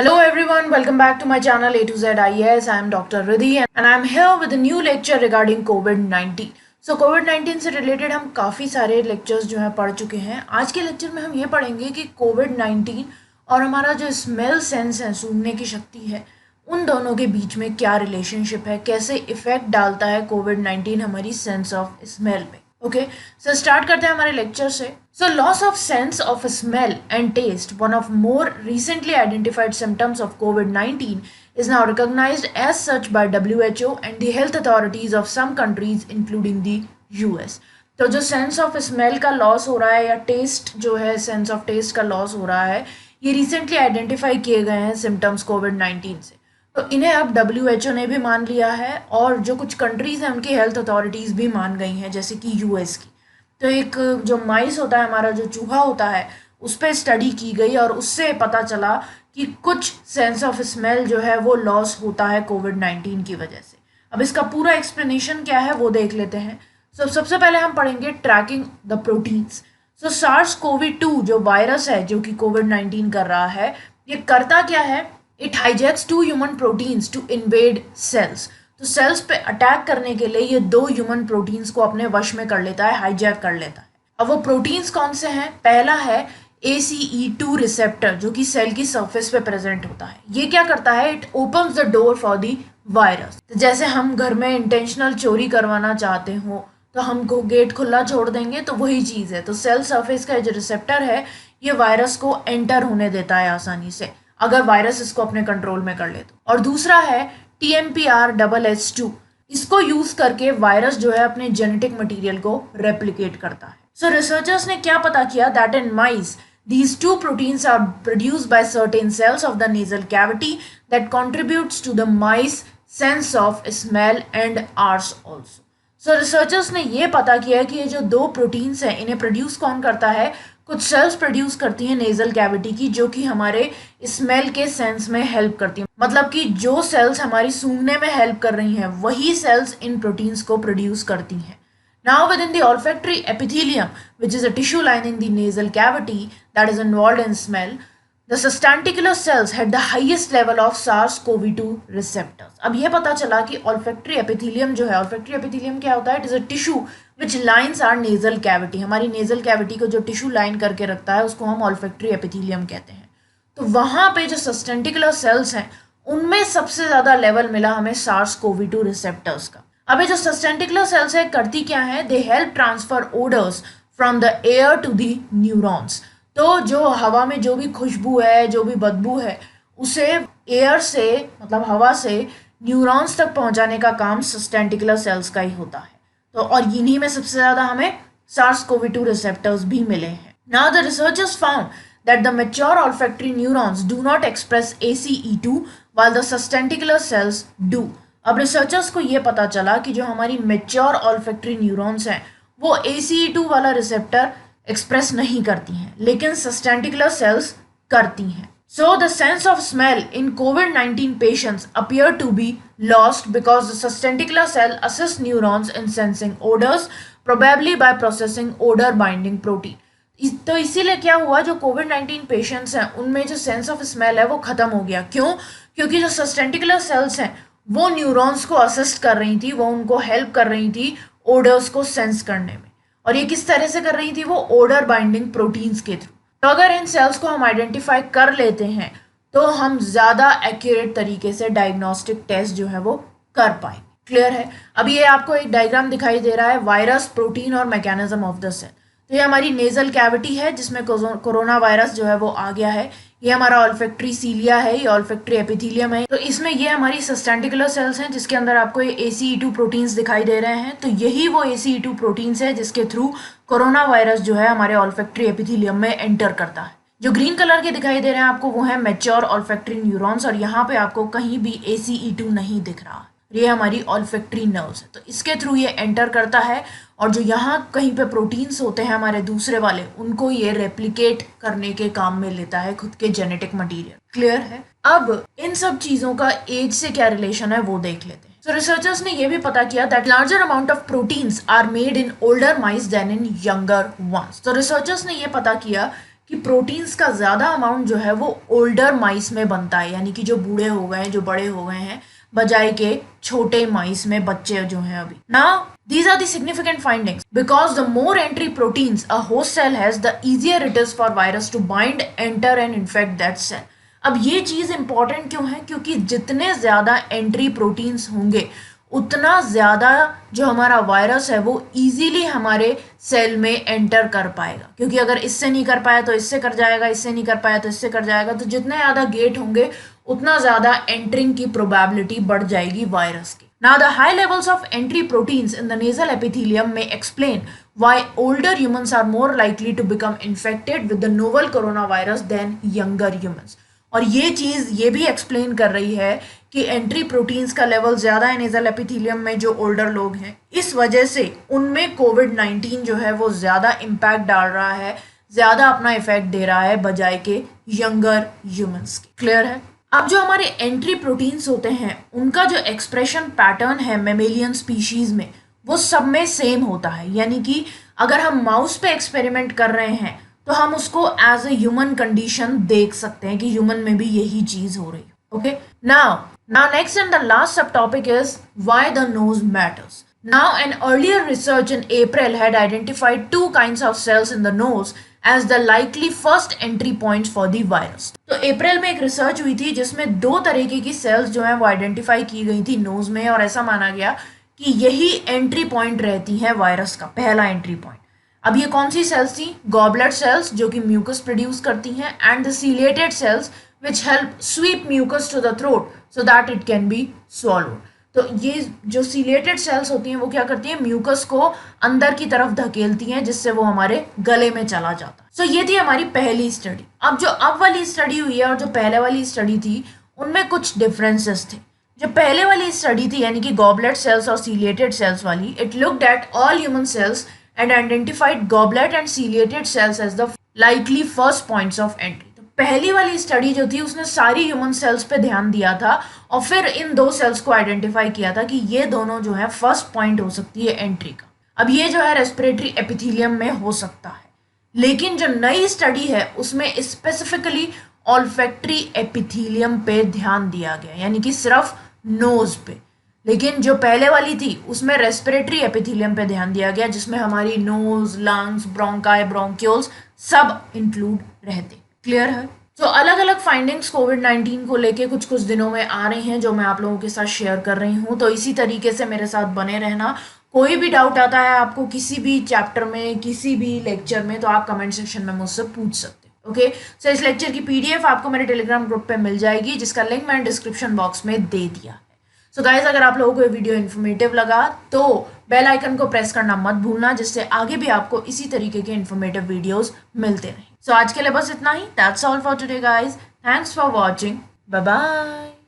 Hello everyone, welcome back to my channel A to Z IAS. I am Dr. Riddhi and I am here with a new lecture regarding COVID-19. So COVID-19 से related हम काफ़ी सारे lectures जो हैं पढ़ चुके हैं. आज के लेक्चर में हम ये पढ़ेंगे कि COVID-19 और हमारा जो स्मेल सेंस है, सूंघने की शक्ति है, उन दोनों के बीच में क्या रिलेशनशिप है, कैसे इफेक्ट डालता है COVID-19 हमारी सेंस ऑफ स्मेल पे. ओके, सो स्टार्ट करते हैं हमारे लेक्चर से. So loss of sense of smell and taste, one of more recently identified symptoms of COVID-19, is now recognized as such by WHO and the health authorities of some countries including the US. तो जो sense of smell का loss हो रहा है या test जो है, sense of test का लॉस हो रहा है, ये रिसेंटली आइडेंटिफाई किए गए हैं सिम्टम्स COVID-19 से. तो इन्हें अब WHO ने भी मान लिया है और जो कुछ कंट्रीज़ हैं उनकी हेल्थ अथॉरिटीज़ भी मान गई हैं, जैसे कि US की. तो एक जो माइस होता है, हमारा जो चूहा होता है, उस पर स्टडी की गई और उससे पता चला कि कुछ सेंस ऑफ स्मेल जो है वो लॉस होता है COVID-19 की वजह से. अब इसका पूरा एक्सप्लेनेशन क्या है वो देख लेते हैं. सबसे पहले हम पढ़ेंगे ट्रैकिंग द प्रोटीन्स. SARS-CoV-2 जो वायरस है जो कि COVID-19 कर रहा है, ये करता क्या है? It hijacks 2 human proteins to invade cells. तो सेल्स पे अटैक करने के लिए ये 2 ह्यूमन प्रोटीन्स को अपने वश में कर लेता है, हाईजैक कर लेता है. अब वो प्रोटीन्स कौन से हैं? पहला है ACE2 रिसेप्टर, जो कि सेल की सरफेस पे प्रेजेंट होता है. ये क्या करता है? It opens the door for the virus. तो जैसे हम घर में इंटेंशनल चोरी करवाना चाहते हो तो हमको गेट खुला छोड़ देंगे, तो वही चीज़ है. तो सेल सरफेस का जो रिसेप्टर है, ये वायरस को एंटर होने देता है आसानी से, अगर वायरस इसको अपने कंट्रोल में कर ले तो. और दूसरा है TMPRSS2. इसको यूज करके वायरस जो है अपने जेनेटिक मटेरियल को रेप्लिकेट करता है. सो रिसर्चर्स ने क्या पता किया? That in mice these two proteins are produced by certain cells of the nasal cavity that contributes to the mice sense of smell and ours also. So researchers ने ये पता किया कि ये जो 2 प्रोटीन्स हैं, इन्हें प्रोड्यूस कौन करता है? कुछ सेल्स प्रोड्यूस करती हैं नेजल कैविटी की, जो कि हमारे स्मेल के सेंस में हेल्प करती हैं. मतलब कि जो सेल्स हमारी सूंघने में हेल्प कर रही हैं, वही सेल्स इन प्रोटीन्स को प्रोड्यूस करती हैं. Now within the olfactory epithelium, which is a tissue lining the nasal cavity that is involved in smell, the sustanticular cells had the highest level of SARS-CoV-2 receptors. अब ये पता चला कि olfactory epithelium जो है, olfactory epithelium क्या होता है? It is a tissue which lines our nasal cavity. हमारी nasal cavity को जो tissue line करके रखता है, उसको हम olfactory epithelium कहते हैं. तो वहाँ पे जो sustanticular cells हैं, उनमें सबसे ज़्यादा लेवल मिला हमें SARS-CoV-2 receptors का. अभी जो सस्टेंटिकुलर सेल्स है, करती क्या है? They help transfer odours from the air to the neurons. तो जो हवा में जो भी खुशबू है, जो भी बदबू है, उसे एयर से, मतलब हवा से, न्यूरॉन्स तक पहुंचाने का काम सस्टेंटिकुलर सेल्स का ही होता है. तो और इन्हीं में सबसे ज़्यादा हमें SARS-CoV-2 रिसेप्टर्स भी मिले हैं. Now the researchers found that the mature olfactory neurons do not express ACE2 while the sustenticular cells do. अब रिसर्चर्स को ये पता चला कि जो हमारी मेच्योर ऑल्फैक्टरी न्यूरॉन्स हैं, वो ACE2 वाला रिसेप्टर एक्सप्रेस नहीं करती हैं, लेकिन सस्टेंटिकुलर सेल्स करती हैं. So the sense of smell in COVID-19 patients appear to be lost because the sustentacular cell assist neurons in sensing odours, probably by processing odour binding protein. तो इसीलिए क्या हुआ, जो COVID-19 पेशेंट्स हैं उनमें जो सेंस ऑफ स्मेल है वो खत्म हो गया. क्यों? क्योंकि जो सस्टेंटिकुलर सेल्स हैं वो न्यूरॉन्स को असिस्ट कर रही थी, वो उनको हेल्प कर रही थी ओडर्स को सेंस करने में. और ये किस तरह से कर रही थी? वो ओडर बाइंडिंग प्रोटीन्स के थ्रू. तो अगर इन सेल्स को हम आइडेंटिफाई कर लेते हैं तो हम ज़्यादा एक्यूरेट तरीके से डायग्नोस्टिक टेस्ट जो है वो कर पाएंगे. क्लियर है? अभी ये आपको एक डायग्राम दिखाई दे रहा है, वायरस, प्रोटीन और मैकेनिज्म ऑफ द सेल. तो ये हमारी नेजल कैविटी है जिसमें कोरोना वायरस जो है वो आ गया है. ये हमारा ऑल्फैक्टरी सीलिया है, ये ऑल्फैक्टरी एपिथेलियम है. तो इसमें ये हमारी सस्टेंटिकुलर सेल्स हैं जिसके अंदर आपको ये ACE2 प्रोटीन्स दिखाई दे रहे हैं. तो यही वो ACE2 प्रोटीन्स है जिसके थ्रू कोरोना वायरस जो है हमारे ऑल्फैक्टरी एपिथेलियम में एंटर करता है. जो ग्रीन कलर के दिखाई दे रहे हैं आपको, वो है मेच्योर ऑल्फैक्टरी न्यूरॉन्स, और यहाँ पे आपको कहीं भी ACE2 नहीं दिख रहा. ये हमारी ऑल्फैक्टरी नर्व्स है. तो इसके थ्रू ये एंटर करता है और जो यहाँ कहीं पे प्रोटीन्स होते हैं हमारे दूसरे वाले, उनको ये रेप्लिकेट करने के काम में लेता है खुद के जेनेटिक मटेरियल. क्लियर है? अब इन सब चीज़ों का एज से क्या रिलेशन है वो देख लेते हैं. सो रिसर्चर्स ने ये भी पता किया that larger amount of proteins are made in older mice than in younger ones. तो रिसर्चर्स ने ये पता किया कि प्रोटीन्स का ज़्यादा अमाउंट जो है वो ओल्डर माइस में बनता है, यानी कि जो बूढ़े हो गए हैं, जो बड़े हो गए हैं, बजाय के छोटे माइस में, बच्चे जो हैं अभी। Now these are the significant findings because the more entry proteins a host cell has, the easier it is for virus to bind, enter and infect that cell. अब ये चीज इंपॉर्टेंट क्यों है? क्योंकि जितने ज्यादा एंट्री प्रोटीन्स होंगे उतना ज़्यादा जो हमारा वायरस है वो इजीली हमारे सेल में एंटर कर पाएगा, क्योंकि अगर इससे नहीं कर पाया तो इससे कर जाएगा, इससे नहीं कर पाया तो इससे कर जाएगा। तो जितने ज़्यादा गेट होंगे उतना ज़्यादा एंट्रिंग की प्रोबेबिलिटी बढ़ जाएगी वायरस की। Now the high levels of entry proteins in the nasal epithelium may explain why older humans are more likely to become infected with the novel coronavirus than younger humans. और ये चीज़ ये भी explain कर रही है कि entry proteins का level ज़्यादा है नेजल एपिथेलियम में जो ओल्डर लोग हैं, इस वजह से उनमें कोविड-19 जो है वो ज़्यादा इम्पैक्ट डाल रहा है, ज़्यादा अपना इफेक्ट दे रहा है बजाय के यंगर ह्यूमंस के। क्लियर है? अब जो हमारे एंट्री प्रोटीन्स होते हैं उनका जो एक्सप्रेशन पैटर्न है मेमेलियन स्पीशीज़ में वो सब में सेम होता है, यानी कि अगर हम माउस पे एक्सपेरिमेंट कर रहे हैं तो हम उसको एज ए ह्यूमन कंडीशन देख सकते हैं कि ह्यूमन में भी यही चीज हो रही है। Okay, now next and the last subtopic is why the nose matters. Now an earlier research in April had identified two kinds of cells in the nose as the likely first entry points for the virus. तो अप्रैल में एक research हुई थी जिसमें दो तरीके की sales जो है वो आइडेंटिफाई की गई थी नोज में, और ऐसा माना गया कि यही एंट्री पॉइंट रहती है वायरस का, पहला एंट्री पॉइंट। अब ये कौन सी सेल्स थी? गॉबलेट सेल्स जो कि म्यूकस प्रोड्यूस करती हैं, and the ciliated cells which help sweep mucus to the throat so that it can be swallowed. तो ये जो सीलेटेड सेल्स होती हैं वो क्या करती हैं? म्यूकस को अंदर की तरफ धकेलती हैं जिससे वो हमारे गले में चला जाता है। सो ये थी हमारी पहली स्टडी। अब जो अब वाली स्टडी हुई है और जो पहले वाली स्टडी थी उनमें कुछ डिफरेंसेस थे। जो पहले वाली स्टडी थी यानी कि गॉबलेट सेल्स और सीलेटेड सेल्स वाली, it looked at all human cells and identified goblet and ciliated cells as the likely first points of entry. तो पहली वाली स्टडी जो थी उसने सारी ह्यूमन सेल्स पे ध्यान दिया था और फिर इन दो सेल्स को आइडेंटिफाई किया था कि ये दोनों जो है फर्स्ट पॉइंट हो सकती है एंट्री का। अब ये जो है रेस्पिरेटरी एपिथेलियम में हो सकता है, लेकिन जो नई स्टडी है उसमें स्पेसिफिकली ऑल्फैक्टरी एपिथेलियम पे ध्यान दिया गया, यानी कि सिर्फ नोज पे। लेकिन जो पहले वाली थी उसमें रेस्पिरेटरी एपिथेलियम पे ध्यान दिया गया, जिसमें हमारी नोज, लंग्स, ब्रोंकाई, ब्रोंक्यूल्स सब इंक्लूड रहते। क्लियर है? तो अलग अलग फाइंडिंग्स कोविड-19 को लेके कुछ कुछ दिनों में आ रही हैं जो मैं आप लोगों के साथ शेयर कर रही हूँ। तो इसी तरीके से मेरे साथ बने रहना। कोई भी डाउट आता है आपको किसी भी चैप्टर में, किसी भी लेक्चर में, तो आप कमेंट सेक्शन में मुझसे पूछ सकते हैं। ओके, सो इस लेक्चर की पीडीएफ आपको मेरे टेलीग्राम ग्रुप पे मिल जाएगी, जिसका लिंक मैंने डिस्क्रिप्शन बॉक्स में दे दिया है। सो गाइज, अगर आप लोगों को ये वीडियो इन्फॉर्मेटिव लगा तो बेल आइकन को प्रेस करना मत भूलना, जिससे आगे भी आपको इसी तरीके के इन्फॉर्मेटिव वीडियोस मिलते रहें। सो आज के लिए बस इतना ही। That's all for today guys. Thanks for watching. Bye bye.